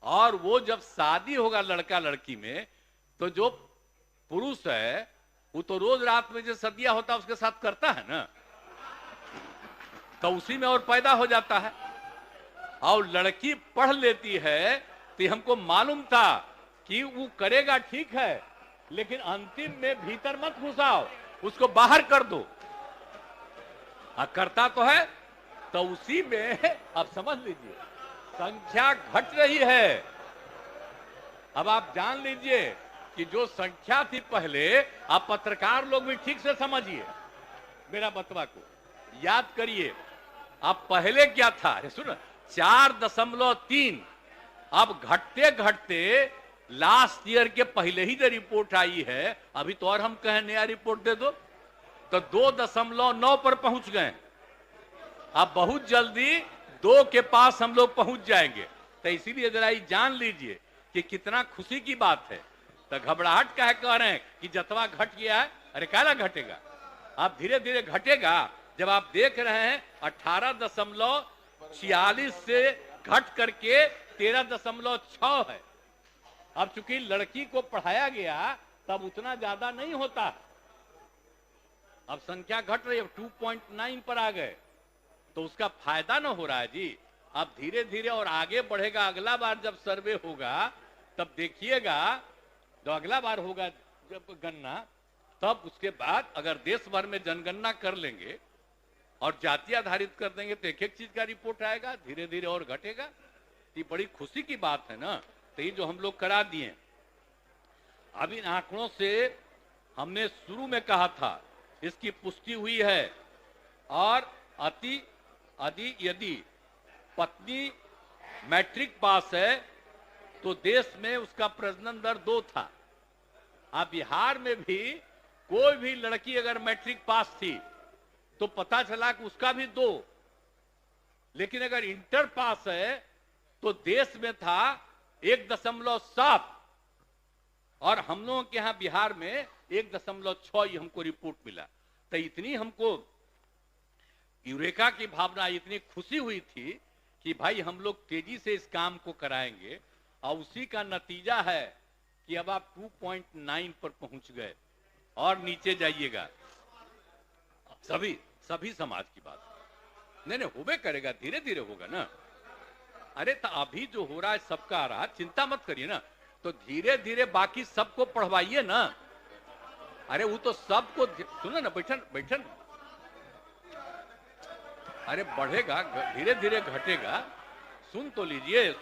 और वो जब शादी होगा लड़का लड़की में, तो जो पुरुष है वो तो रोज रात में जो सदिया होता है उसके साथ करता है ना, तो उसी में और पैदा हो जाता है। और लड़की पढ़ लेती है तो हमको मालूम था कि वो करेगा ठीक है, लेकिन अंतिम में भीतर मत घुसाओ, उसको बाहर कर दो। करता तो है, तो उसी में अब समझ लीजिए संख्या घट रही है। अब आप जान लीजिए कि जो संख्या थी पहले, आप पत्रकार लोग भी ठीक से समझिए मेरा बतवा को, याद करिए। अब पहले क्या था, सुनो, 4.3, अब घटते घटते लास्ट ईयर के पहले ही जो रिपोर्ट आई है, अभी तो और हम कहें नया रिपोर्ट दे दो, तो 2.9 पर पहुंच गए। अब बहुत जल्दी 2 के पास हम लोग पहुंच जाएंगे। तो इसीलिए जरा ये जान लीजिए कि कितना खुशी की बात है। तो घबराहट काहे कह रहे हैं कि जतवा घट गया है? अरे काला घटेगा, अब धीरे धीरे घटेगा। जब आप देख रहे हैं 18.46 से घट करके 13.6 है। अब चूंकि लड़की को पढ़ाया गया तब उतना ज्यादा नहीं होता, अब संख्या घट रही है, 2.9 पर आ गए, तो उसका फायदा ना हो रहा है जी। अब धीरे धीरे और आगे बढ़ेगा। अगला बार जब सर्वे होगा तब देखिएगा, जो अगला बार होगा जब गणना, तब उसके बाद अगर देश भर में जनगणना कर लेंगे और जाति आधारित कर देंगे तो एक एक चीज का रिपोर्ट आएगा, धीरे धीरे और घटेगा। ये बड़ी खुशी की बात है ना। तो ये जो हम लोग करा दिए, अब इन आंकड़ों से हमने शुरू में कहा था, इसकी पुष्टि हुई है। और यदि पत्नी मैट्रिक पास है तो देश में उसका प्रजनन दर 2 था। अब बिहार में भी कोई भी लड़की अगर मैट्रिक पास थी तो पता चला कि उसका भी 2, लेकिन अगर इंटर पास है तो देश में था 1.7, और हम लोगों के यहां बिहार में 1.6 हमको रिपोर्ट मिला। तो इतनी हमको यूरेका की भावना, इतनी खुशी हुई थी कि भाई हम लोग तेजी से इस काम को कराएंगे, और उसी का नतीजा है कि अब आप 2.9 पर पहुंच गए। और नीचे जाइएगा, सभी समाज की बात नहीं होबे करेगा, धीरे धीरे होगा ना। अरे तो अभी जो हो रहा है सबका आ रहा, चिंता मत करिए ना, तो धीरे धीरे बाकी सबको पढ़वाइए ना। अरे वो तो सबको सुनो ना, बैठन, अरे बढ़ेगा, धीरे धीरे घटेगा। सुन तो लीजिए,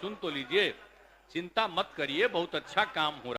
चिंता मत करिए, बहुत अच्छा काम हो रहा है।